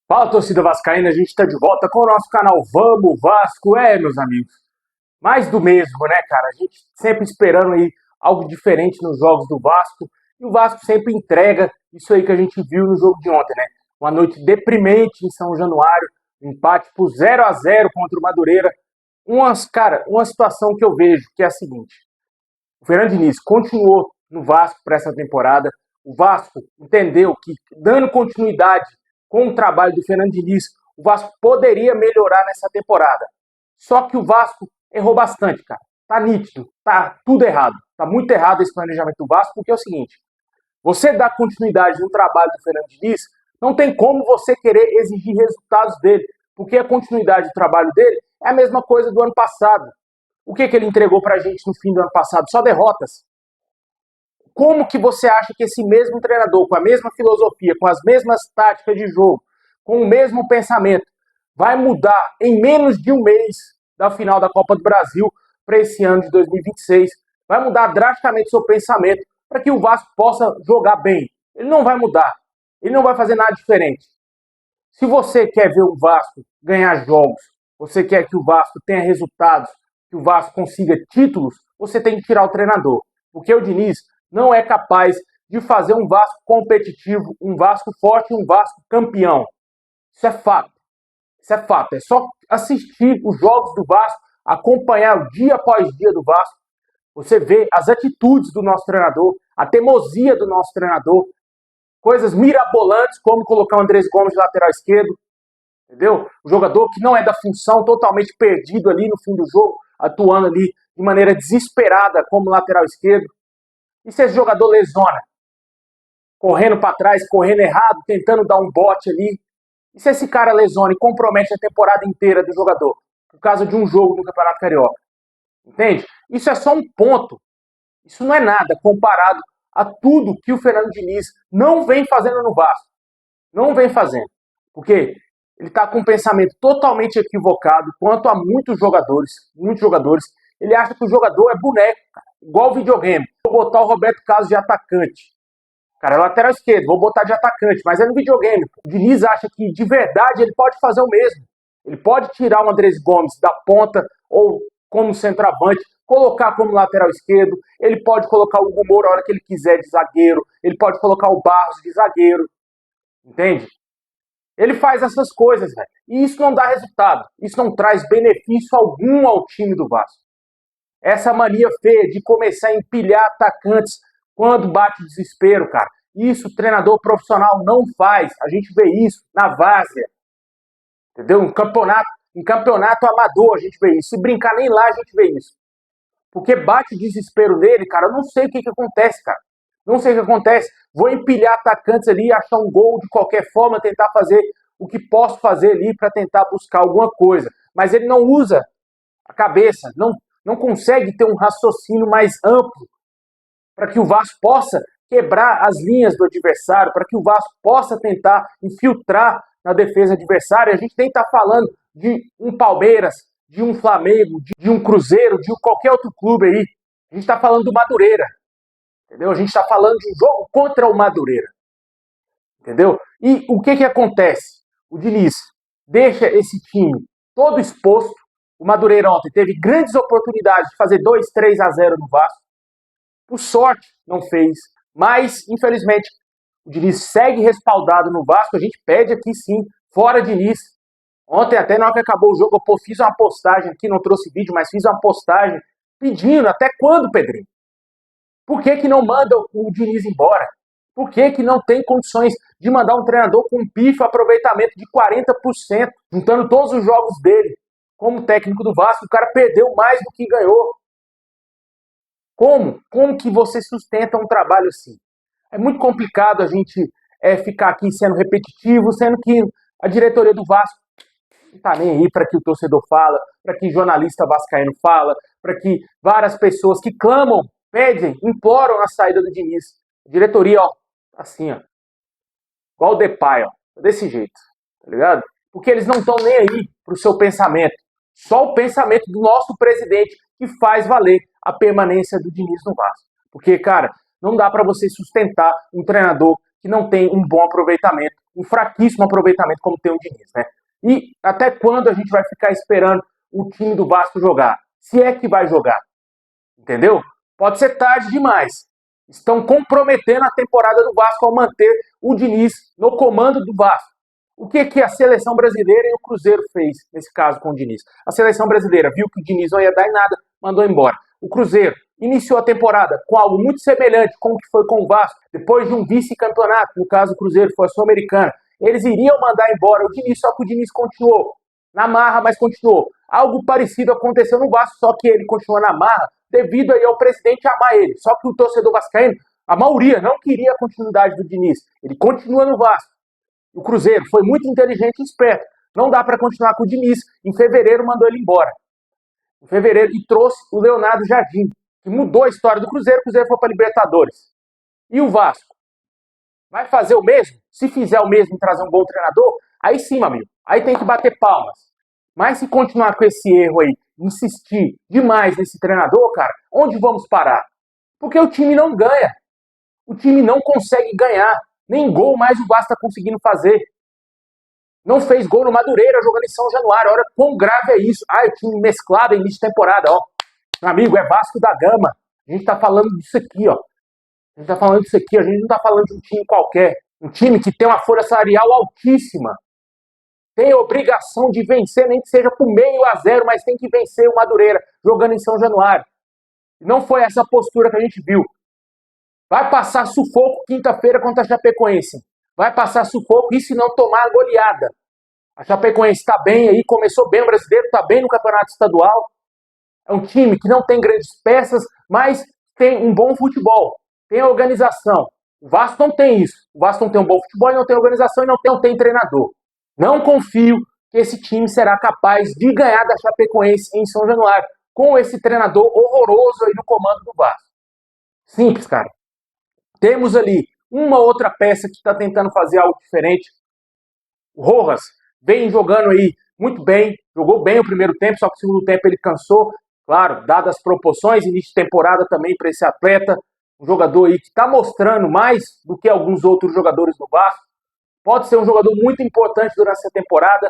Fala, torcida vascaína, a gente está de volta com o nosso canal Vamos Vasco. Meus amigos, mais do mesmo, né, cara? A gente sempre esperando aí algo diferente nos jogos do Vasco, e o Vasco sempre entrega isso aí que a gente viu no jogo de ontem, né? Uma noite deprimente em São Januário, um empate por 0-0 contra o Madureira. Cara, uma situação que eu vejo que é a seguinte: o Fernando Diniz continuou no Vasco para essa temporada. O Vasco entendeu que, dando continuidade com o trabalho do Fernando Diniz, o Vasco poderia melhorar nessa temporada. Só que o Vasco errou bastante, cara. Tá nítido, tá tudo errado. Tá muito errado esse planejamento do Vasco, porque é o seguinte: você dá continuidade no trabalho do Fernando Diniz, não tem como você querer exigir resultados dele, porque a continuidade do trabalho dele é a mesma coisa do ano passado. O que ele entregou pra gente no fim do ano passado? Só derrotas. Como que você acha que esse mesmo treinador, com a mesma filosofia, com as mesmas táticas de jogo, com o mesmo pensamento, vai mudar em menos de um mês da final da Copa do Brasil para esse ano de 2026? Vai mudar drasticamente seu pensamento para que o Vasco possa jogar bem. Ele não vai mudar. Ele não vai fazer nada diferente. Se você quer ver o Vasco ganhar jogos, você quer que o Vasco tenha resultados, que o Vasco consiga títulos, você tem que tirar o treinador. Porque o Diniz não é capaz de fazer um Vasco competitivo, um Vasco forte, um Vasco campeão. Isso é fato. Isso é fato. É só assistir os jogos do Vasco, acompanhar o dia após dia do Vasco. Você vê as atitudes do nosso treinador, a teimosia do nosso treinador, coisas mirabolantes, como colocar o Andrés Gomes de lateral esquerdo, entendeu? O jogador que não é da função, totalmente perdido ali no fim do jogo, atuando ali de maneira desesperada como lateral esquerdo. E se esse jogador lesiona? Correndo para trás, correndo errado, tentando dar um bote ali. E se esse cara lesiona e compromete a temporada inteira do jogador? Por causa de um jogo no Campeonato Carioca. Entende? Isso é só um ponto. Isso não é nada comparado a tudo que o Fernando Diniz não vem fazendo no Vasco. Não vem fazendo. Porque ele está com um pensamento totalmente equivocado quanto a muitos jogadores. Muitos jogadores. Ele acha que o jogador é boneco, cara, igual videogame. Vou botar o Roberto Carlos de atacante. Cara, é lateral esquerdo, vou botar de atacante, mas é no videogame. O Diniz acha que de verdade ele pode fazer o mesmo. Ele pode tirar o Andrés Gomes da ponta ou como centroavante, colocar como lateral esquerdo, ele pode colocar o Hugo Moura a hora que ele quiser de zagueiro, ele pode colocar o Barros de zagueiro, entende? Ele faz essas coisas, velho. E isso não dá resultado. Isso não traz benefício algum ao time do Vasco. Essa mania feia de começar a empilhar atacantes quando bate o desespero, cara. Isso o treinador profissional não faz. A gente vê isso na várzea. Entendeu? Em campeonato amador a gente vê isso. Se brincar nem lá a gente vê isso. Porque bate o desespero nele, cara. Eu não sei o que acontece, cara. Não sei o que acontece. Vou empilhar atacantes ali, achar um gol de qualquer forma, tentar fazer o que posso fazer ali para tentar buscar alguma coisa. Mas ele não usa a cabeça, não consegue ter um raciocínio mais amplo para que o Vasco possa quebrar as linhas do adversário, para que o Vasco possa tentar infiltrar na defesa adversária. A gente nem está falando de um Palmeiras, de um Flamengo, de um Cruzeiro, de qualquer outro clube aí. A gente está falando do Madureira, entendeu? A gente está falando de um jogo contra o Madureira, entendeu? E o que acontece? O Diniz deixa esse time todo exposto. O Madureira ontem teve grandes oportunidades de fazer 2-3-0 no Vasco. Por sorte, não fez. Mas, infelizmente, o Diniz segue respaldado no Vasco. A gente pede aqui sim, fora Diniz. Ontem, até na hora que acabou o jogo, eu fiz uma postagem aqui, não trouxe vídeo, mas fiz uma postagem pedindo até quando, Pedrinho? Por que não manda o Diniz embora? Por que não tem condições de mandar um treinador com um pífio aproveitamento de 40%, juntando todos os jogos dele? Como técnico do Vasco, o cara perdeu mais do que ganhou. Como que você sustenta um trabalho assim? É muito complicado a gente ficar aqui sendo repetitivo, sendo que a diretoria do Vasco não está nem aí para que o torcedor fala, para que jornalista vascaíno fala, para que várias pessoas que clamam, pedem, imploram a saída do Diniz. A diretoria, ó, assim, ó, igual o Depay, ó, desse jeito, tá ligado? Porque eles não estão nem aí pro seu pensamento. Só o pensamento do nosso presidente que faz valer a permanência do Diniz no Vasco. Porque, cara, não dá para você sustentar um treinador que não tem um bom aproveitamento um fraquíssimo aproveitamento como tem o Diniz, né? E até quando a gente vai ficar esperando o time do Vasco jogar? Se é que vai jogar, entendeu? Pode ser tarde demais. Estão comprometendo a temporada do Vasco ao manter o Diniz no comando do Vasco. O que a seleção brasileira e o Cruzeiro fez nesse caso com o Diniz? A seleção brasileira viu que o Diniz não ia dar em nada, mandou embora. O Cruzeiro iniciou a temporada com algo muito semelhante com o que foi com o Vasco, depois de um vice-campeonato, no caso o Cruzeiro foi a Sul-Americana. Eles iriam mandar embora o Diniz, só que o Diniz continuou na marra, mas continuou. Algo parecido aconteceu no Vasco, só que ele continua na marra devido aí ao presidente amar ele. Só que o torcedor vascaíno, a maioria, não queria a continuidade do Diniz. Ele continua no Vasco. O Cruzeiro foi muito inteligente e esperto. Não dá para continuar com o Diniz. Em fevereiro mandou ele embora. Em fevereiro e trouxe o Leonardo Jardim, que mudou a história do Cruzeiro. O Cruzeiro foi para a Libertadores. E o Vasco? Vai fazer o mesmo? Se fizer o mesmo e trazer um bom treinador, aí sim, meu amigo. Aí tem que bater palmas. Mas se continuar com esse erro aí, insistir demais nesse treinador, cara, onde vamos parar? Porque o time não ganha. O time não consegue ganhar. Nem gol mais o Vasco está conseguindo fazer. Não fez gol no Madureira jogando em São Januário. Olha quão grave é isso. Ah, o time mesclado em início de temporada. Ó, meu amigo, é Vasco da Gama. A gente está falando disso aqui, ó. A gente está falando disso aqui. A gente não está falando de um time qualquer. Um time que tem uma folha salarial altíssima. Tem a obrigação de vencer, nem que seja por 0,5, mas tem que vencer o Madureira jogando em São Januário. Não foi essa postura que a gente viu. Vai passar sufoco quinta-feira contra a Chapecoense. Vai passar sufoco e se não tomar a goleada. A Chapecoense está bem aí, começou bem o brasileiro, está bem no campeonato estadual. É um time que não tem grandes peças, mas tem um bom futebol. Tem organização. O Vasco não tem isso. O Vasco não tem um bom futebol, não tem organização e não tem treinador. Não confio que esse time será capaz de ganhar da Chapecoense em São Januário, com esse treinador horroroso aí no comando do Vasco. Simples, cara. Temos ali uma outra peça que está tentando fazer algo diferente. O Rojas vem jogando aí muito bem, jogou bem o primeiro tempo, só que o segundo tempo ele cansou. Claro, dadas as proporções, início de temporada também para esse atleta, um jogador aí que está mostrando mais do que alguns outros jogadores do Vasco. Pode ser um jogador muito importante durante essa temporada.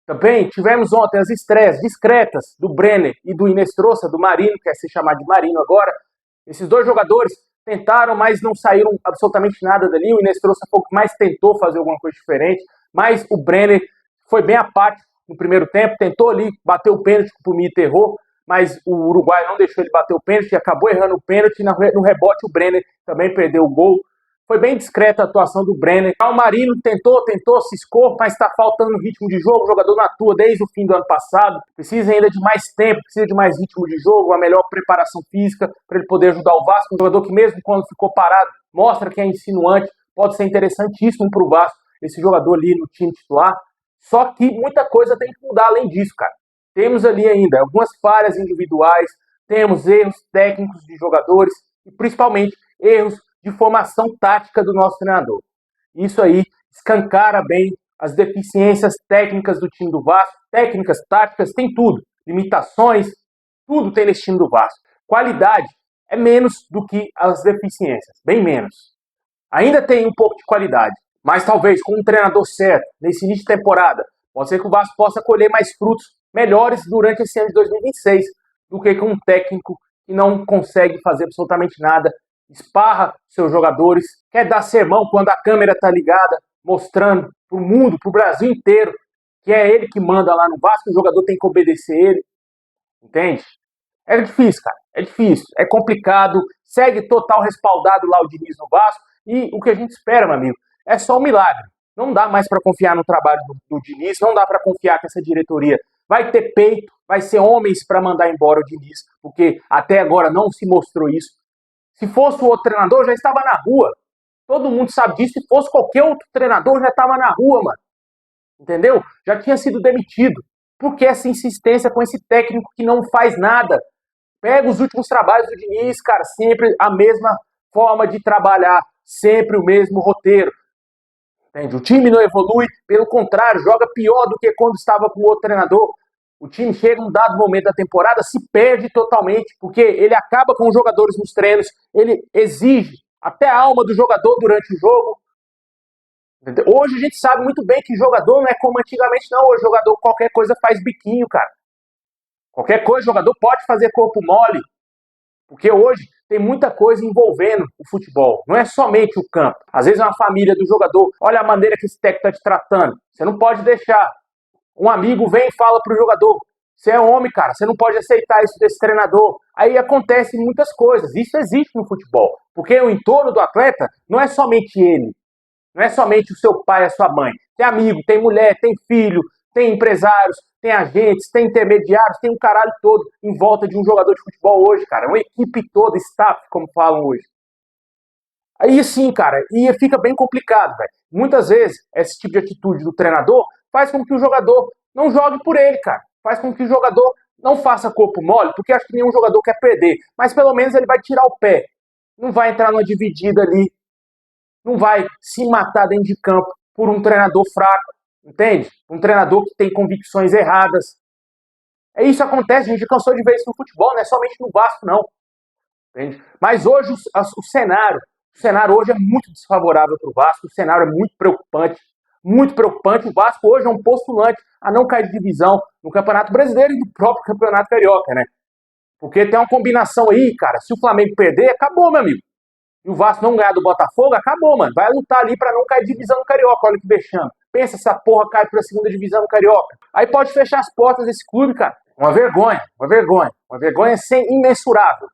Também tivemos ontem as estreias discretas do Brenner e do Inestrosa, do Marino, quer se chamar de Marino agora. Esses dois jogadores tentaram, mas não saíram absolutamente nada dali. O Inestrosa foi o que mais tentou fazer alguma coisa diferente, mas o Brenner foi bem apático no primeiro tempo, tentou ali, bateu o pênalti que o Pumita errou, mas o Uruguai não deixou ele bater o pênalti, e acabou errando o pênalti, no rebote o Brenner também perdeu o gol. Foi bem discreta a atuação do Brenner. O Marino tentou, ciscou, mas está faltando ritmo de jogo. O jogador não atua desde o fim do ano passado. Precisa ainda de mais tempo, precisa de mais ritmo de jogo, uma melhor preparação física para ele poder ajudar o Vasco. Um jogador que mesmo quando ficou parado, mostra que é insinuante. Pode ser interessantíssimo para o Vasco, esse jogador ali no time titular. Só que muita coisa tem que mudar além disso, cara. Temos ali ainda algumas falhas individuais, temos erros técnicos de jogadores e principalmente erros de formação tática do nosso treinador. Isso aí escancara bem as deficiências técnicas do time do Vasco, técnicas, táticas, tem tudo. Limitações, tudo tem nesse time do Vasco. Qualidade é menos do que as deficiências, bem menos. Ainda tem um pouco de qualidade, mas talvez com um treinador certo, nesse início de temporada, pode ser que o Vasco possa colher mais frutos melhores durante esse ano de 2026 do que com um técnico que não consegue fazer absolutamente nada, esparra seus jogadores, quer dar sermão quando a câmera está ligada, mostrando para o mundo, para o Brasil inteiro, que é ele que manda lá no Vasco, o jogador tem que obedecer ele, entende? É difícil, cara, é difícil, é complicado, segue total respaldado lá o Diniz no Vasco, e o que a gente espera, meu amigo, é só um milagre. Não dá mais para confiar no trabalho do Diniz, não dá para confiar que essa diretoria vai ter peito, vai ser homens para mandar embora o Diniz, porque até agora não se mostrou isso. Se fosse o outro treinador, já estava na rua. Todo mundo sabe disso. Se fosse qualquer outro treinador, já estava na rua, mano. Entendeu? Já tinha sido demitido. Por que essa insistência com esse técnico que não faz nada? Pega os últimos trabalhos do Diniz, cara, sempre a mesma forma de trabalhar, sempre o mesmo roteiro. Entende? O time não evolui, pelo contrário, joga pior do que quando estava com o outro treinador. O time chega em um dado momento da temporada, se perde totalmente, porque ele acaba com os jogadores nos treinos, ele exige até a alma do jogador durante o jogo. Entendeu? Hoje a gente sabe muito bem que jogador não é como antigamente, não. Hoje jogador qualquer coisa faz biquinho, cara. Qualquer coisa, jogador pode fazer corpo mole. Porque hoje tem muita coisa envolvendo o futebol. Não é somente o campo. Às vezes é uma família do jogador. Olha a maneira que esse técnico está te tratando. Você não pode deixar. Um amigo vem e fala pro jogador: você é homem, cara, você não pode aceitar isso desse treinador. Aí acontecem muitas coisas. Isso existe no futebol. Porque o entorno do atleta não é somente ele. Não é somente o seu pai e a sua mãe. Tem amigo, tem mulher, tem filho, tem empresários, tem agentes, tem intermediários, tem um caralho todo em volta de um jogador de futebol hoje, cara. Uma equipe toda, staff, como falam hoje. Aí sim, cara, e fica bem complicado, velho. Muitas vezes, esse tipo de atitude do treinador faz com que o jogador não jogue por ele, cara. Faz com que o jogador não faça corpo mole, porque acho que nenhum jogador quer perder. Mas pelo menos ele vai tirar o pé. Não vai entrar numa dividida ali. Não vai se matar dentro de campo por um treinador fraco, entende? Um treinador que tem convicções erradas. É isso que acontece, a gente cansou de ver isso no futebol, não é somente no Vasco, não. Entende? Mas hoje o cenário hoje é muito desfavorável para o Vasco, o cenário é muito preocupante. Muito preocupante. O Vasco hoje é um postulante a não cair de divisão no Campeonato Brasileiro e no próprio Campeonato Carioca, né? Porque tem uma combinação aí, cara. Se o Flamengo perder, acabou, meu amigo. E o Vasco não ganhar do Botafogo, acabou, mano. Vai lutar ali pra não cair de divisão no Carioca. Olha que vexame. Pensa se essa porra cai pra segunda divisão no Carioca. Aí pode fechar as portas desse clube, cara. Uma vergonha, uma vergonha. Uma vergonha sem imensurável.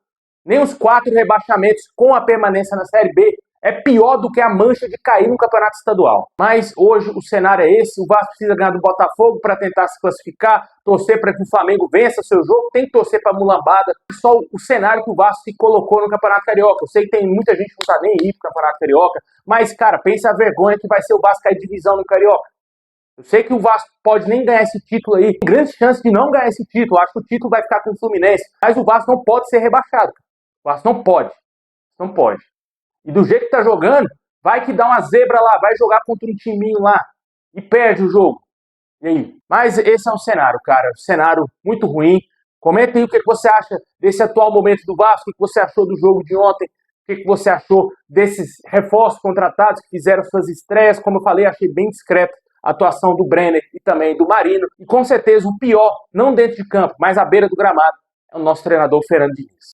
Nem os 4 rebaixamentos com a permanência na Série B é pior do que a mancha de cair no Campeonato Estadual. Mas hoje o cenário é esse, o Vasco precisa ganhar do Botafogo para tentar se classificar, torcer para que o Flamengo vença seu jogo, tem que torcer para a mulambada. Só o cenário que o Vasco se colocou no Campeonato Carioca. Eu sei que tem muita gente que não tá nem aí pro Campeonato Carioca, mas, cara, pensa a vergonha que vai ser o Vasco cair de divisão no Carioca. Eu sei que o Vasco pode nem ganhar esse título aí, tem grande chance de não ganhar esse título, acho que o título vai ficar com o Fluminense, mas o Vasco não pode ser rebaixado. O Vasco não pode, não pode. E do jeito que tá jogando, vai que dá uma zebra lá, vai jogar contra um timinho lá e perde o jogo. E aí? Mas esse é um cenário, cara, um cenário muito ruim. Comenta aí o que você acha desse atual momento do Vasco, o que você achou do jogo de ontem, o que você achou desses reforços contratados que fizeram suas estreias. Como eu falei, achei bem discreta a atuação do Brenner e também do Marino. E com certeza o pior, não dentro de campo, mas à beira do gramado, é o nosso treinador Fernando Diniz.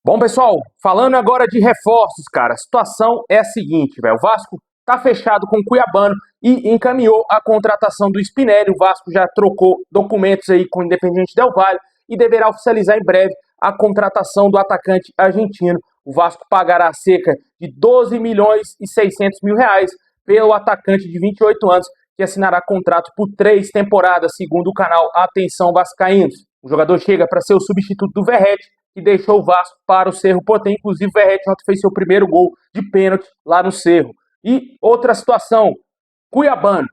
Bom, pessoal, falando agora de reforços, cara, a situação é a seguinte, velho. O Vasco tá fechado com o Cuiabano e encaminhou a contratação do Spinelli. O Vasco já trocou documentos aí com o Independiente Del Valle e deverá oficializar em breve a contratação do atacante argentino. O Vasco pagará cerca de 12 milhões e 600 mil reais pelo atacante de 28 anos, que assinará contrato por 3 temporadas, segundo o canal Atenção Vascaínos. O jogador chega para ser o substituto do Verratti, que deixou o Vasco para o Cerro Porteño. Inclusive, o Verratti ontem fez seu primeiro gol de pênalti lá no Cerro. E outra situação, Cuiabano.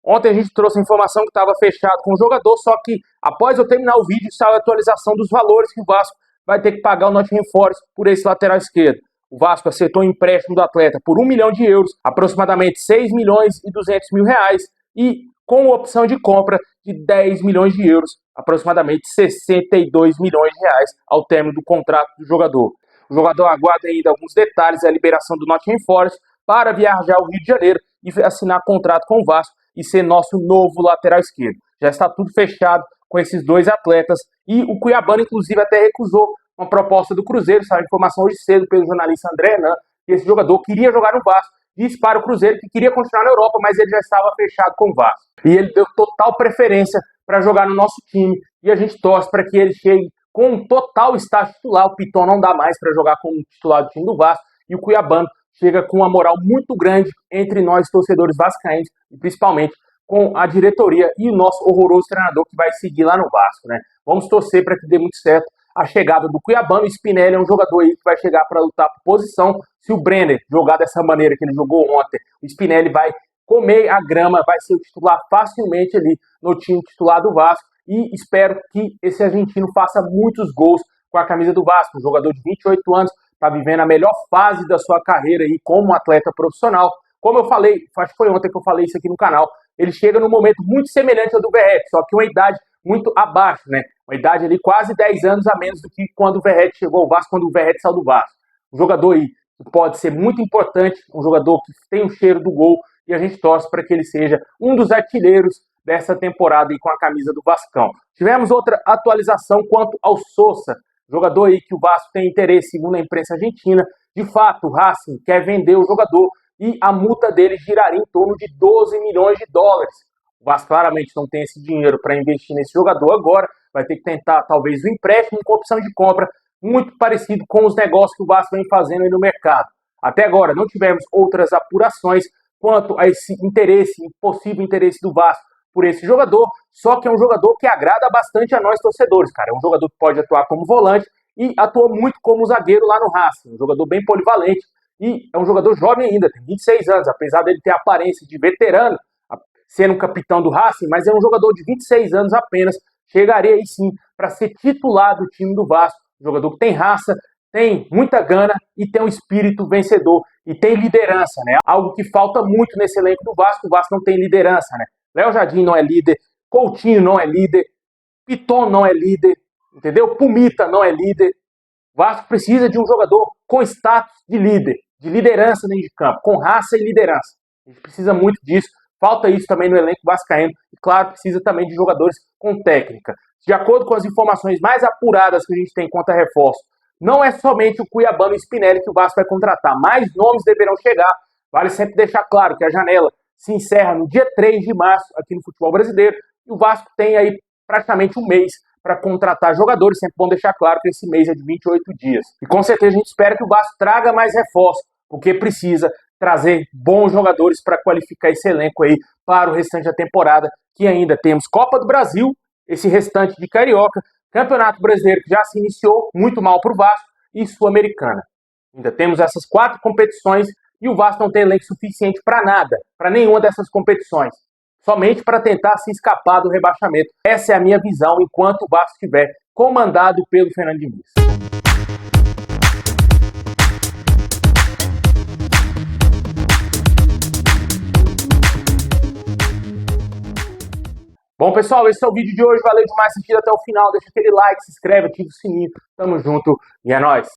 Ontem a gente trouxe a informação que estava fechado com o jogador, só que após eu terminar o vídeo, saiu a atualização dos valores que o Vasco vai ter que pagar o Nottingham Forest por esse lateral esquerdo. O Vasco acertou o empréstimo do atleta por 1 milhão de euros, aproximadamente 6 milhões e 200 mil reais, e com opção de compra de 10 milhões de euros, aproximadamente 62 milhões de reais ao término do contrato do jogador. O jogador aguarda ainda alguns detalhes da liberação do Nottingham Forest para viajar ao Rio de Janeiro e assinar contrato com o Vasco e ser nosso novo lateral esquerdo. Já está tudo fechado com esses 2 atletas e o Cuiabano, inclusive, até recusou uma proposta do Cruzeiro. Saiu a informação hoje cedo pelo jornalista André Hernan que esse jogador queria jogar no Vasco, disse para o Cruzeiro que queria continuar na Europa, mas ele já estava fechado com o Vasco. E ele deu total preferência para jogar no nosso time e a gente torce para que ele chegue com um total estágio titular. O Piton não dá mais para jogar como titular do time do Vasco e o Cuiabano chega com uma moral muito grande entre nós, torcedores vascaínos, e principalmente com a diretoria e o nosso horroroso treinador que vai seguir lá no Vasco, né? Vamos torcer para que dê muito certo a chegada do Cuiabano. O Spinelli é um jogador aí que vai chegar para lutar por posição. Se o Brenner jogar dessa maneira que ele jogou ontem, o Spinelli vai comer a grama, vai ser o titular facilmente ali no time titular do Vasco. E espero que esse argentino faça muitos gols com a camisa do Vasco. Um jogador de 28 anos, está vivendo a melhor fase da sua carreira aí como atleta profissional. Como eu falei, acho que foi ontem que eu falei isso aqui no canal, ele chega num momento muito semelhante ao do Verratti, só que uma idade muito abaixo, né? Uma idade ali quase 10 anos a menos do que quando o Verratti chegou ao Vasco, quando o Verratti saiu do Vasco. Um jogador aí que pode ser muito importante, um jogador que tem o cheiro do gol, e a gente torce para que ele seja um dos artilheiros dessa temporada aí com a camisa do Vascão. Tivemos outra atualização quanto ao Sousa, jogador aí que o Vasco tem interesse, segundo a imprensa argentina. De fato, o Racing quer vender o jogador e a multa dele giraria em torno de 12 milhões de dólares. O Vasco claramente não tem esse dinheiro para investir nesse jogador agora, vai ter que tentar talvez o empréstimo com opção de compra, muito parecido com os negócios que o Vasco vem fazendo aí no mercado. Até agora não tivemos outras apurações quanto a esse interesse, possível interesse do Vasco por esse jogador, só que é um jogador que agrada bastante a nós torcedores, cara. É um jogador que pode atuar como volante e atuou muito como zagueiro lá no Racing, um jogador bem polivalente e é um jogador jovem ainda, tem 26 anos, apesar dele ter a aparência de veterano, sendo capitão do Racing, mas é um jogador de 26 anos apenas, chegaria aí sim para ser titular do time do Vasco, um jogador que tem raça, tem muita gana e tem um espírito vencedor e tem liderança, né? Algo que falta muito nesse elenco do Vasco, o Vasco não tem liderança, né? Léo Jardim não é líder, Coutinho não é líder, Piton não é líder, entendeu? Pumita não é líder. O Vasco precisa de um jogador com status de líder, de liderança dentro de campo, com raça e liderança. A gente precisa muito disso. Falta isso também no elenco vascaíno e, claro, precisa também de jogadores com técnica. De acordo com as informações mais apuradas que a gente tem quanto a reforço, não é somente o Cuiabano e o Spinelli que o Vasco vai contratar. Mais nomes deverão chegar. Vale sempre deixar claro que a janela se encerra no dia 3 de março aqui no futebol brasileiro e o Vasco tem aí praticamente um mês para contratar jogadores. Sempre bom deixar claro que esse mês é de 28 dias. E com certeza a gente espera que o Vasco traga mais reforços, porque precisa trazer bons jogadores para qualificar esse elenco aí para o restante da temporada, que ainda temos Copa do Brasil, esse restante de Carioca, Campeonato Brasileiro que já se iniciou, muito mal para o Vasco, e Sul-Americana. Ainda temos essas 4 competições e o Vasco não tem elenco suficiente para nada, para nenhuma dessas competições, somente para tentar se escapar do rebaixamento. Essa é a minha visão enquanto o Vasco estiver comandado pelo Fernando Diniz. Bom, pessoal, esse é o vídeo de hoje. Valeu demais assistir até o final. Deixa aquele like, se inscreve, ativa o sininho. Tamo junto e é nóis.